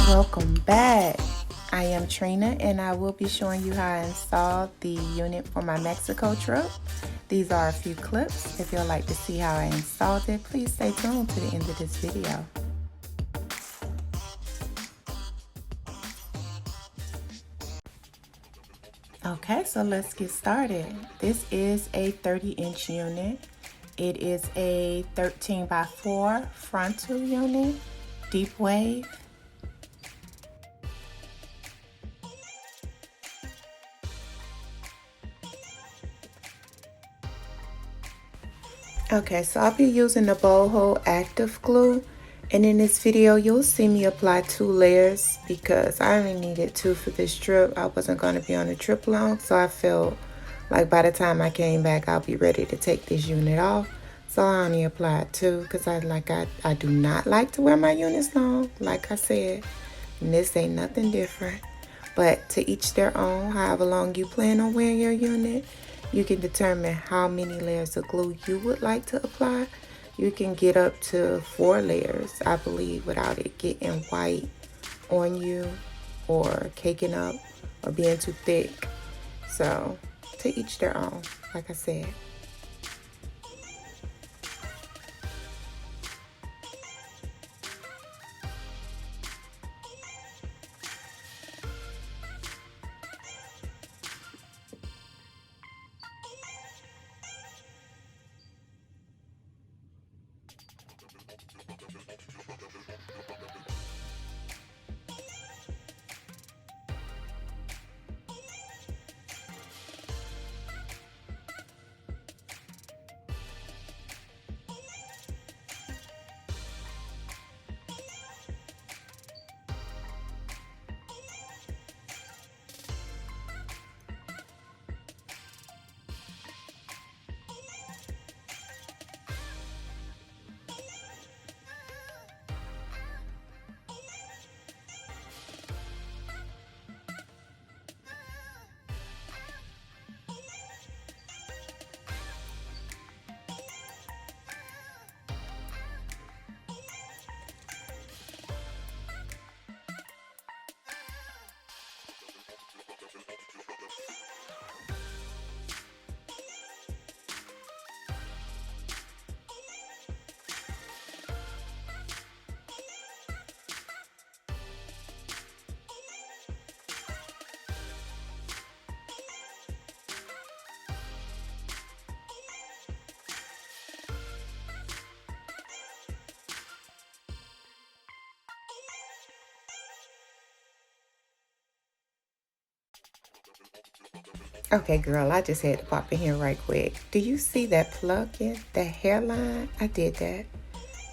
Welcome back. I am Trina and I will be showing you how I installed the unit for my Mexico trip. These are a few clips. If you'd like to see how I installed it, please stay tuned to the end of this video. Okay, so let's get started. This is a 30-inch unit. It is a 13x4 frontal unit, deep wave. Okay, so I'll be using the boho active glue, and in this video you'll see me apply 2 layers because I only needed 2 for this trip. I wasn't going to be on the trip long, so I felt like by the time I came back I'll be ready to take this unit off. So I only applied 2 because I do not like to wear my units long, like I said, and this ain't nothing different. But to each their own. However long you plan on wearing your unit, you can determine how many layers of glue you would like to apply. You can get up to 4 layers, I believe, without it getting white on you or caking up or being too thick. So to each their own, like I said. Okay, girl, I just had to pop in here right quick. Do you see that plucking, that hairline? I did that.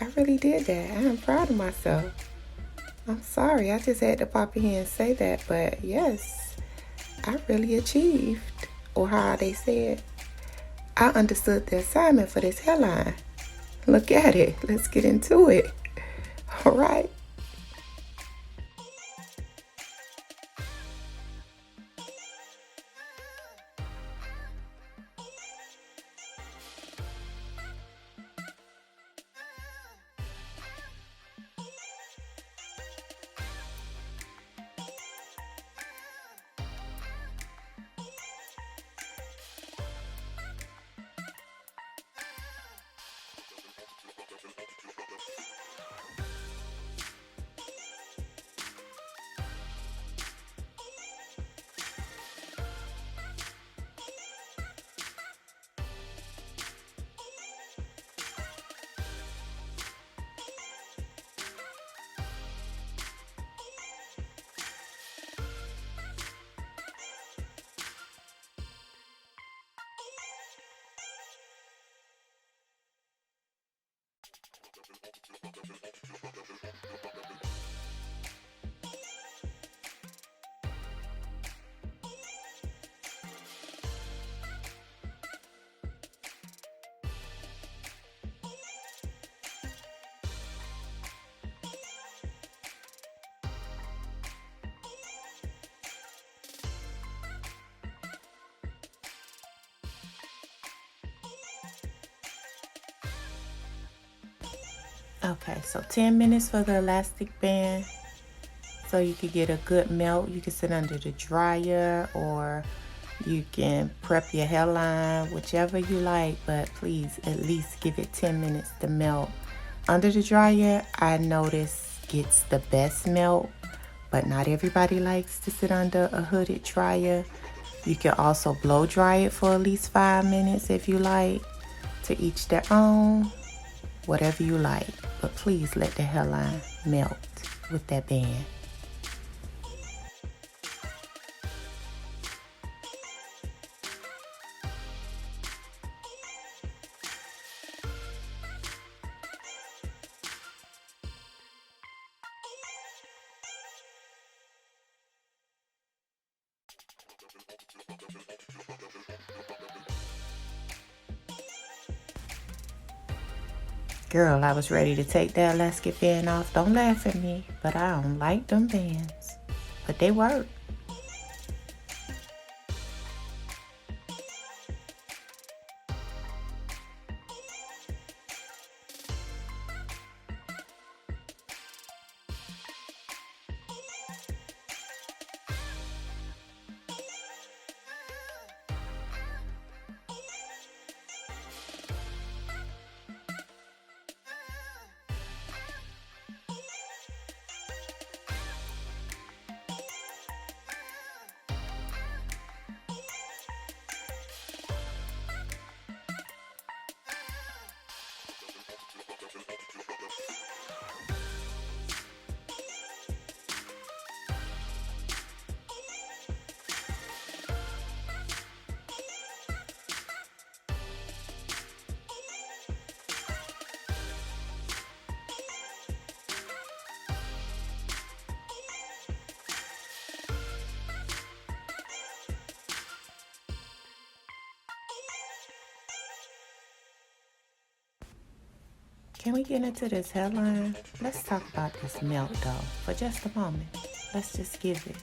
I really did that. I am proud of myself. I'm sorry, I just had to pop in here and say that, but yes, I really achieved, or how they said, I understood the assignment for this hairline. Look at it. Let's get into it. All right. Okay, so 10 minutes for the elastic band, so you can get a good melt. You can sit under the dryer or you can prep your hairline, whichever you like, but please at least give it 10 minutes to melt. Under the dryer, I notice gets the best melt, but not everybody likes to sit under a hooded dryer. You can also blow dry it for at least 5 minutes if you like. To each their own, whatever you like, but please let the hairline melt with that band. Girl, I was ready to take that elastic band off. Don't laugh at me, but I don't like them bands. But they work. Can we get into this hairline? Let's talk about this melt though, for just a moment. Let's just give it.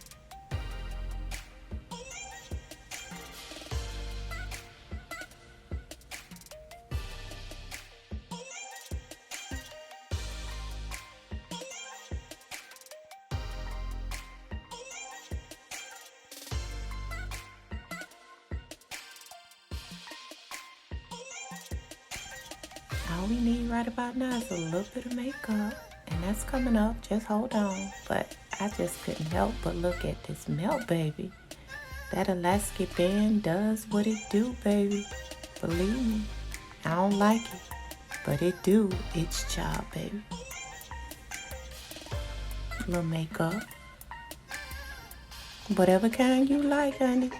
All we need right about now is a little bit of makeup, and that's coming up. Just hold on. But I just couldn't help but look at this melt, baby. That elastic band does what it do, baby. Believe me, I don't like it, but it do its job, baby. A little makeup, whatever kind you like, honey.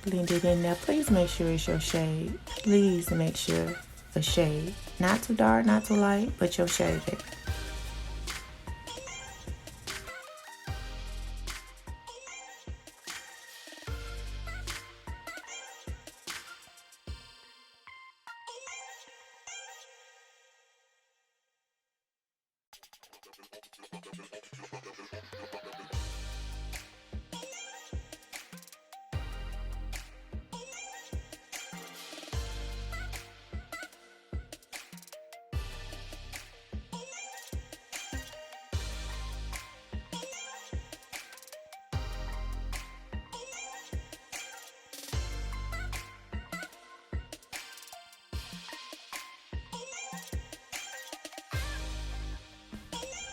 Blend it in there. Please make sure it's your shade. Please make sure a shade. Not too dark, not too light, but your shade, baby.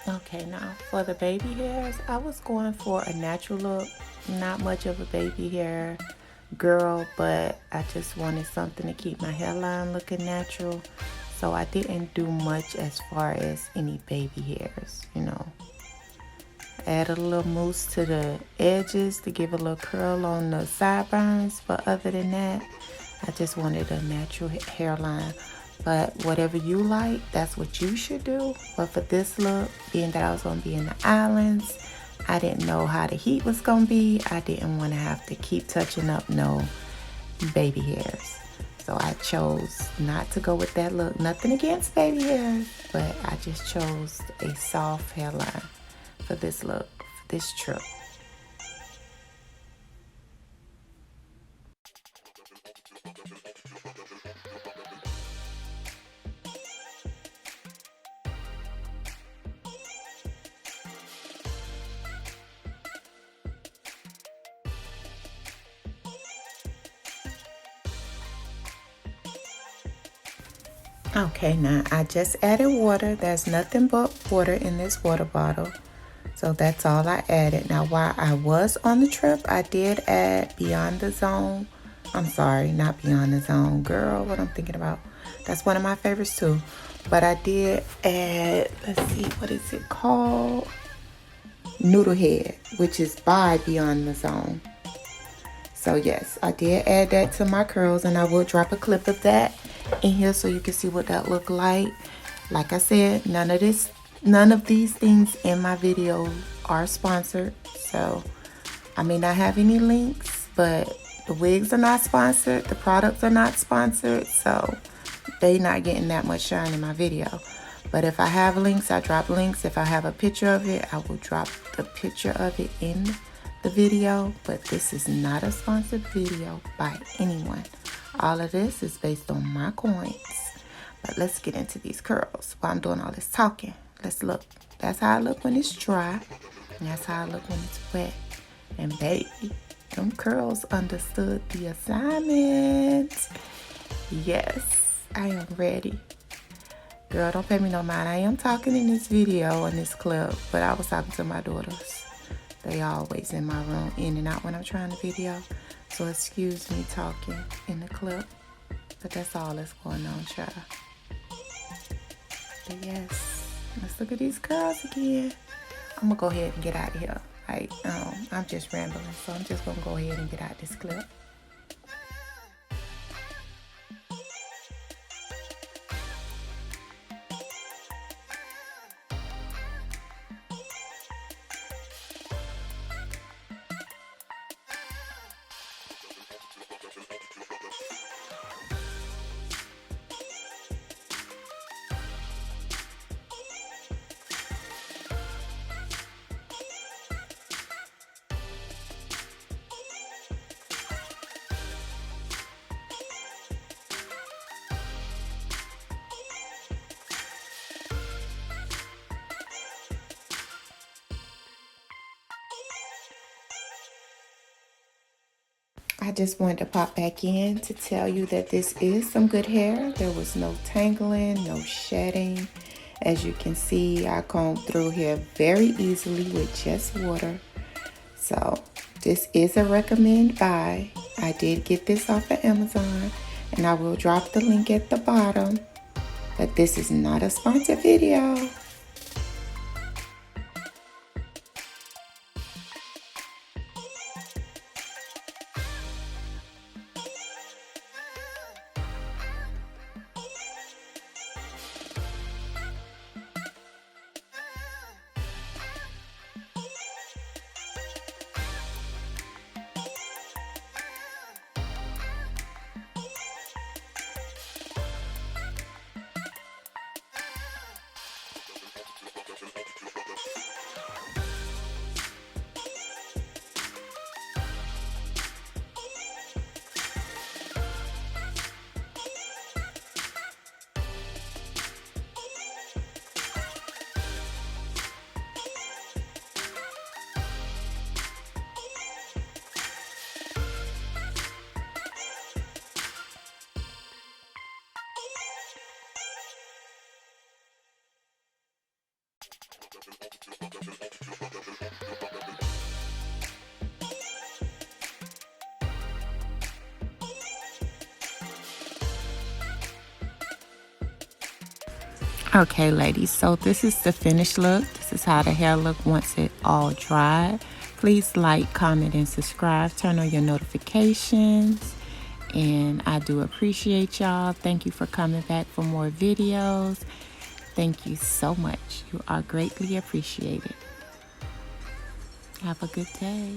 Okay, now for the baby hairs, I was going for a natural look. Not much of a baby hair girl, but I just wanted something to keep my hairline looking natural. So I didn't do much as far as any baby hairs, you know. Added a little mousse to the edges to give a little curl on the sideburns, but other than that, I just wanted a natural hairline. But whatever you like, that's what you should do. But for this look, being that I was going to be in the islands, I didn't know how the heat was going to be. I didn't want to have to keep touching up no baby hairs. So I chose not to go with that look. Nothing against baby hairs, but I just chose a soft hairline for this look, for this trip. Okay, now I just added water. There's nothing but water in this water bottle. So that's all I added. Now, while I was on the trip, I did add Beyond the Zone. I'm sorry, not Beyond the Zone. Girl, what I'm thinking about. That's one of my favorites too. But I did add, let's see, what is it called? Noodle Head, which is by Beyond the Zone. So yes, I did add that to my curls, and I will drop a clip of that in here so you can see what that look like. Like I said, none of these things in my video are sponsored. So I may not have any links, but the wigs are not sponsored, the products are not sponsored, so they not getting that much shine in my video. But if I have links, I drop links. If I have a picture of it, I will drop the picture of it in the video. But this is not a sponsored video by anyone. All of this is based on my coins. But let's get into these curls while I'm doing all this talking. Let's look. That's how I look when it's dry. And that's how I look when it's wet. And baby, them curls understood the assignment. Yes, I am ready. Girl, don't pay me no mind. I am talking in this video, in this clip, but I was talking to my daughters. They always in my room, in and out when I'm trying to video. So excuse me talking in the clip. But that's all that's going on, child. But yes, let's look at these curls again. I'm gonna go ahead and get out of here. I'm just rambling, so I'm just gonna go ahead and get out this clip. I just wanted to pop back in to tell you that this is some good hair. There was no tangling, no shedding. As you can see, I combed through here very easily with just water. So this is a recommend buy. I did get this off of Amazon, and I will drop the link at the bottom. But this is not a sponsored video. Okay, ladies, so this is the finished look. This is how the hair look once it all dried. Please like, comment, and subscribe. Turn on your notifications. And I do appreciate y'all. Thank you for coming back for more videos. Thank you so much. You are greatly appreciated. Have a good day.